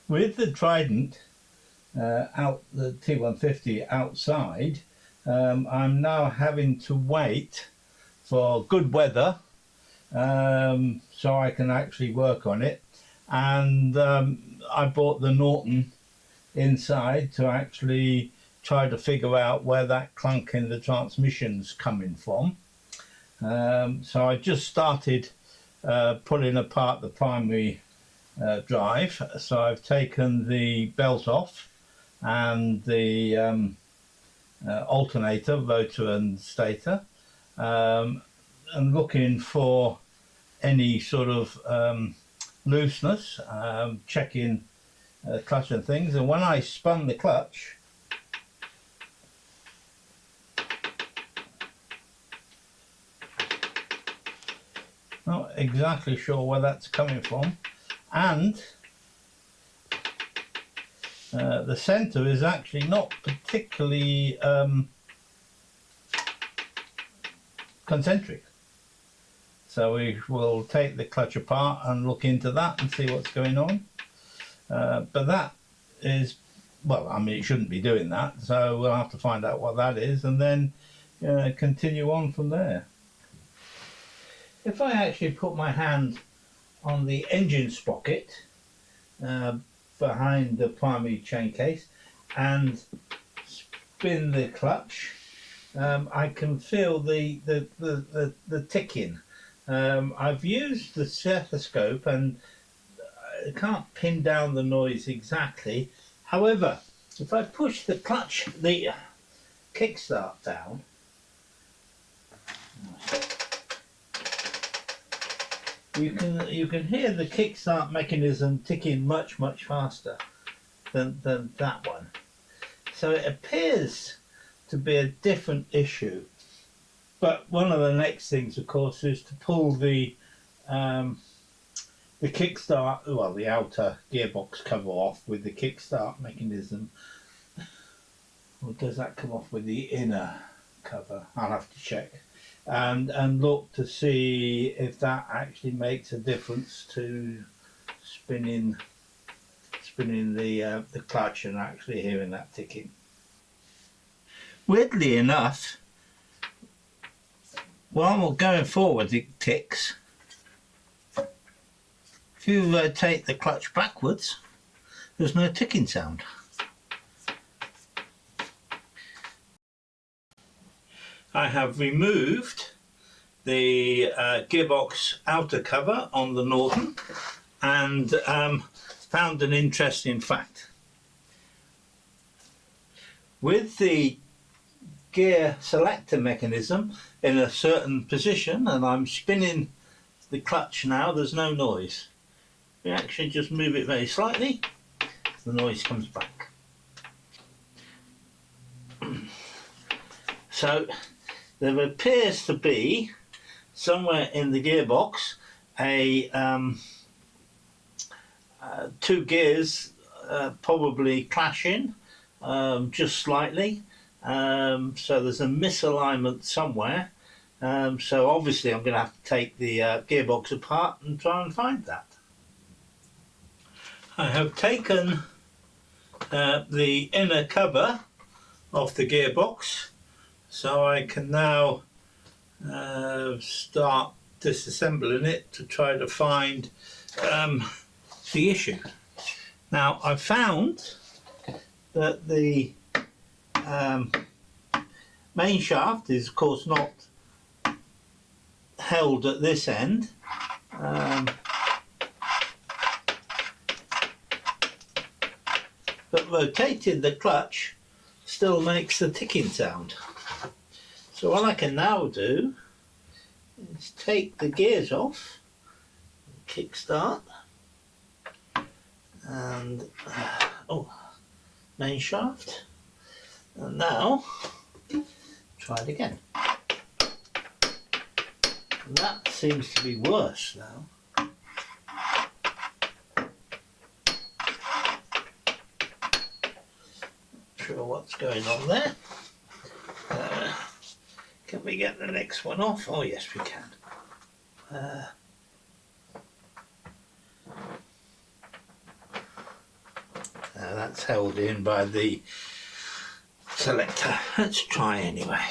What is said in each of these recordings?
With the Trident out the T150 outside, I'm now having to wait for good weather so I can actually work on it, and I bought the Norton inside to actually try to figure out where that clunk in the transmission's coming from. So I just started pulling apart the primary drive. So I've taken the belt off and the alternator, rotor and stator, and looking for any sort of looseness, checking clutch and things. And when I spun the clutch, not exactly sure where that's coming from, and the center is actually not particularly concentric. So we will take the clutch apart and look into that and see what's going on. But that is, well, I mean, it shouldn't be doing that, so we'll have to find out what that is and then continue on from there. If I actually put my hand on the engine sprocket behind the primary chain case and spin the clutch, I can feel the ticking. I've used the stethoscope and I can't pin down the noise exactly. However, if I push the clutch, the kickstart down, you can hear the kickstart mechanism ticking much faster than that one. So it appears to be a different issue. But one of the next things, of course, is to pull the kickstart, well, the outer gearbox cover off with the kickstart mechanism. Or does that come off with the inner cover? I'll have to check. And look to see if that actually makes a difference to spinning the clutch and actually hearing that ticking. Weirdly enough, while we're going forward it ticks. If you rotate the clutch backwards, there's no ticking sound. I have removed the gearbox outer cover on the Norton and found an interesting fact. With the gear selector mechanism in a certain position, and I'm spinning the clutch now, there's no noise. We actually just move it very slightly, the noise comes back. So there appears to be somewhere in the gearbox two gears probably clashing just slightly, so there's a misalignment somewhere, so obviously I'm going to have to take the gearbox apart and try and find that. I have taken the inner cover of the gearbox, so I can now start disassembling it to try to find the issue. Now I found that the main shaft is of course not held at this end, but rotating the clutch still makes the ticking sound. So what I can now do is take the gears off, kick start, and main shaft, and now try it again. And that seems to be worse now. Not sure what's going on there. Can we get the next one off? Oh yes, we can. That's held in by the selector. Let's try anyway.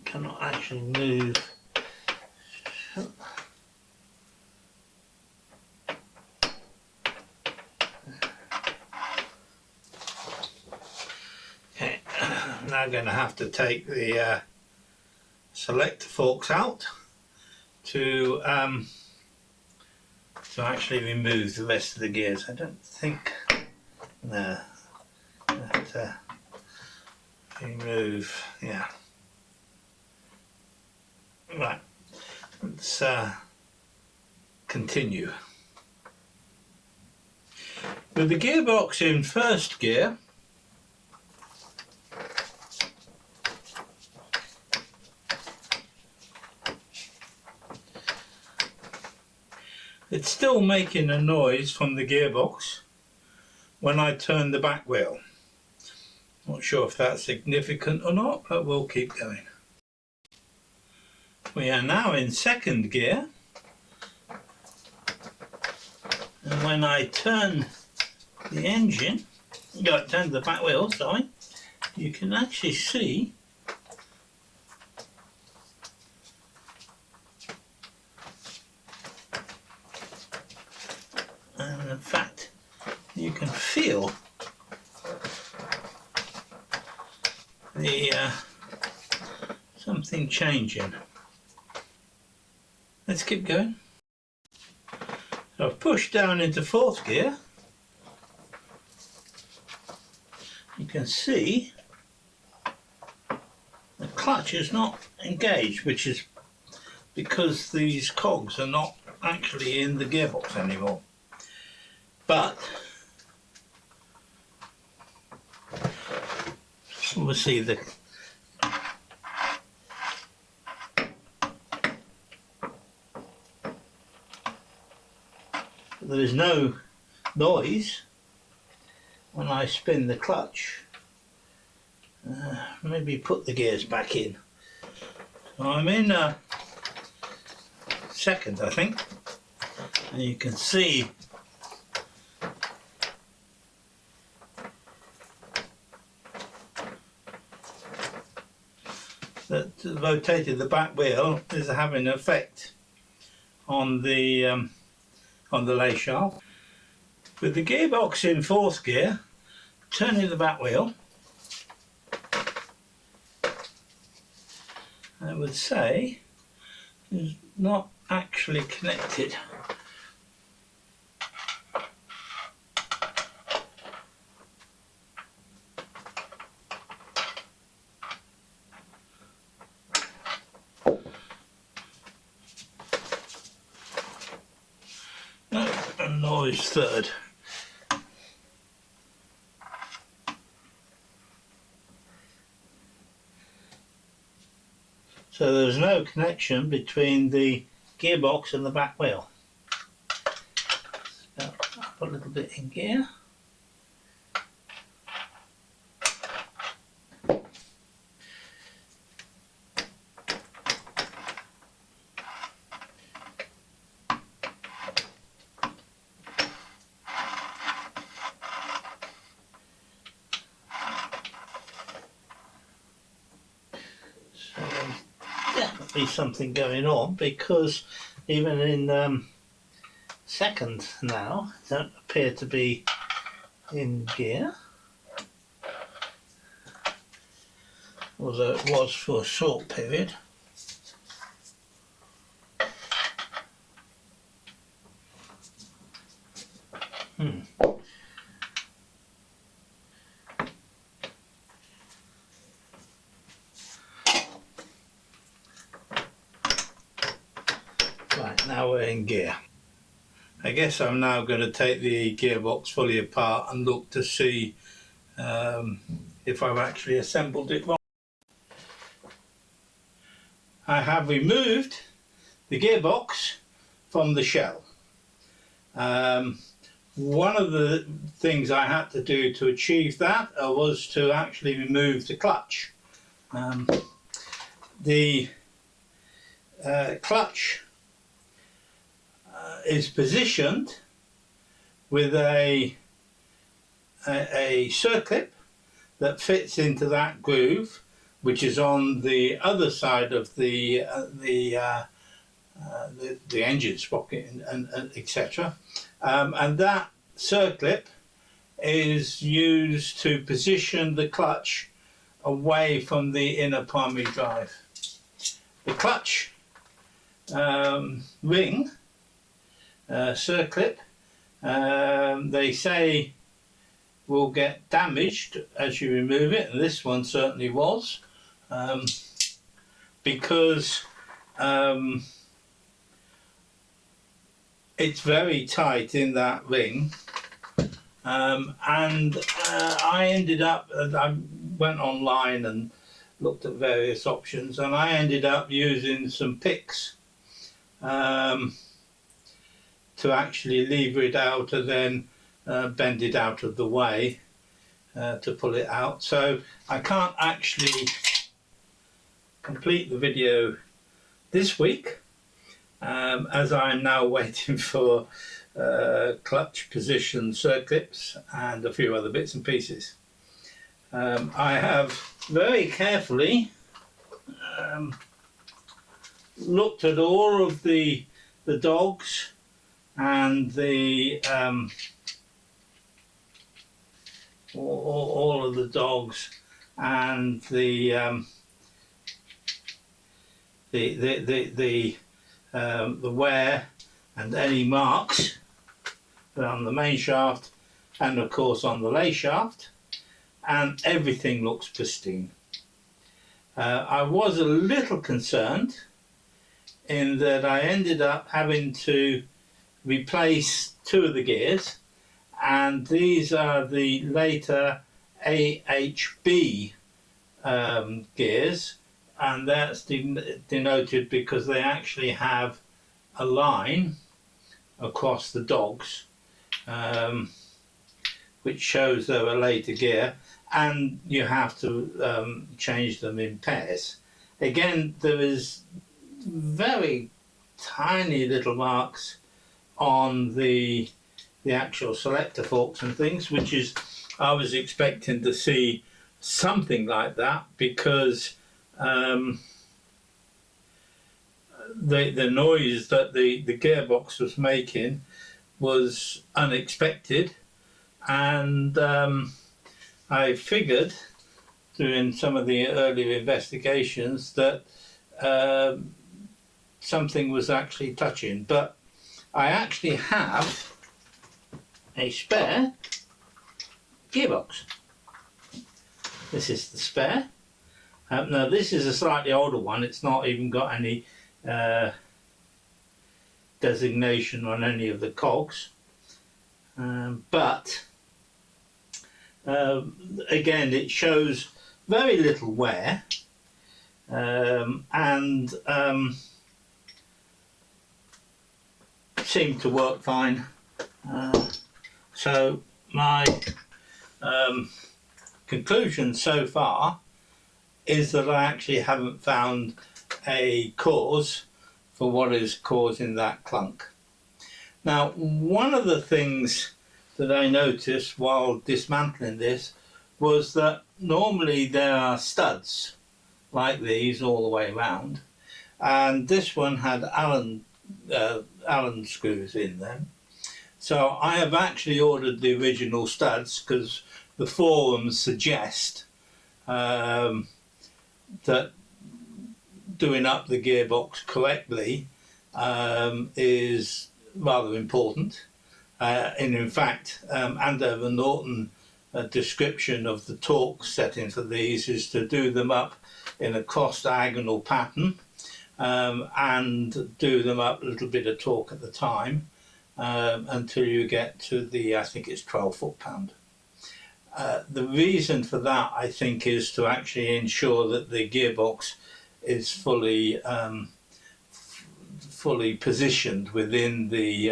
Cannot actually move. Okay, I'm now going to have to take the selector forks out to actually remove the rest of the gears. I don't think. No, I have to remove. Yeah. Right, let's continue. With the gearbox in first gear, it's still making a noise from the gearbox when I turn the back wheel. Not sure if that's significant or not, but we'll keep going. We are now in second gear, and when I turn the engine, turn the back wheel, sorry, you can actually see and in fact you can feel the something changing. Let's keep going. So I've pushed down into fourth gear. You can see the clutch is not engaged, which is because these cogs are not actually in the gearbox anymore. But obviously there is no noise when I spin the clutch. Maybe put the gears back in. So I'm in second, I think, and you can see that rotating the back wheel is having an effect on the lay shaft. With the gearbox in fourth gear, turning the back wheel, I would say is not actually connected. No, and noise third. So there's no connection between the gearbox and the back wheel. So I'll put a little bit in gear. be something going on, because even in second now, don't appear to be in gear, although it was for a short period. Right, now we're in gear. I guess I'm now going to take the gearbox fully apart and look to see if I've actually assembled it wrong. I have removed the gearbox from the shell. One of the things I had to do to achieve that was to actually remove the clutch. The clutch is positioned with a circlip that fits into that groove, which is on the other side of the engine sprocket and etc. And that circlip is used to position the clutch away from the inner primary drive. The clutch ring circlip, they say, will get damaged as you remove it, and this one certainly was, because it's very tight in that ring, and I ended up, I went online and looked at various options, and I ended up using some picks to actually lever it out and then bend it out of the way to pull it out. So I can't actually complete the video this week, as I'm now waiting for clutch position circlips and a few other bits and pieces. I have very carefully looked at all of the dogs and the all of the dogs and the wear and any marks on the main shaft and of course on the lay shaft, and everything looks pristine. I was a little concerned in that I ended up having to replace two of the gears, and these are the later AHB gears, and that's denoted because they actually have a line across the dogs, which shows they're a later gear, and you have to change them in pairs. Again, there is very tiny little marks on the actual selector forks and things, which is, I was expecting to see something like that, because the noise that the gearbox was making was unexpected, and I figured doing some of the earlier investigations that something was actually touching. But I actually have a spare gearbox. This is the spare. Now this is a slightly older one. It's not even got any designation on any of the cogs, but again, it shows very little wear, and seemed to work fine. So my conclusion so far is that I actually haven't found a cause for what is causing that clunk. Now, one of the things that I noticed while dismantling this was that normally there are studs like these all the way around, and this one had Allen screws in them. So I have actually ordered the original studs because the forums suggest that doing up the gearbox correctly is rather important. And in fact, Andover Norton description of the torque setting for these is to do them up in a cross diagonal pattern and do them up a little bit of torque at the time until you get to the, I think it's 12 foot-pound. The reason for that, I think, is to actually ensure that the gearbox is fully positioned within the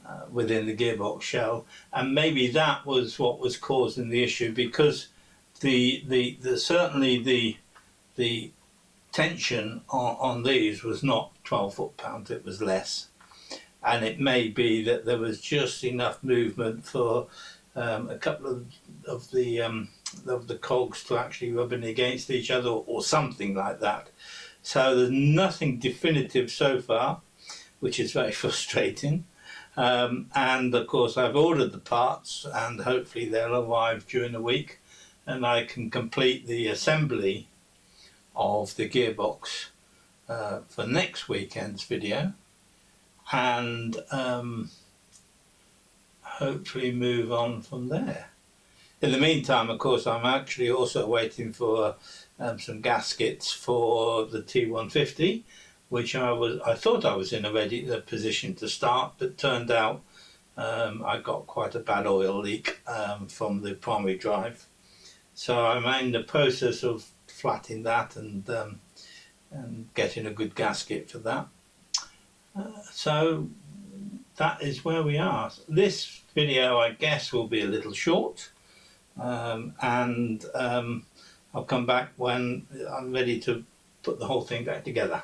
gearbox shell, and maybe that was what was causing the issue, because certainly the tension on these was not 12 foot-pounds, it was less, and it may be that there was just enough movement for a couple of the cogs to actually rubbing against each other or something like that. So there's nothing definitive so far, which is very frustrating. And of course I've ordered the parts and hopefully they'll arrive during the week and I can complete the assembly of the gearbox for next weekend's video, and hopefully move on from there. In the meantime, of course, I'm actually also waiting for some gaskets for the T150, which I thought I was in a ready position to start, but turned out I got quite a bad oil leak from the primary drive. So I'm in the process of flatting that and getting a good gasket for that. So that is where we are. This video, I guess, will be a little short, and I'll come back when I'm ready to put the whole thing back together.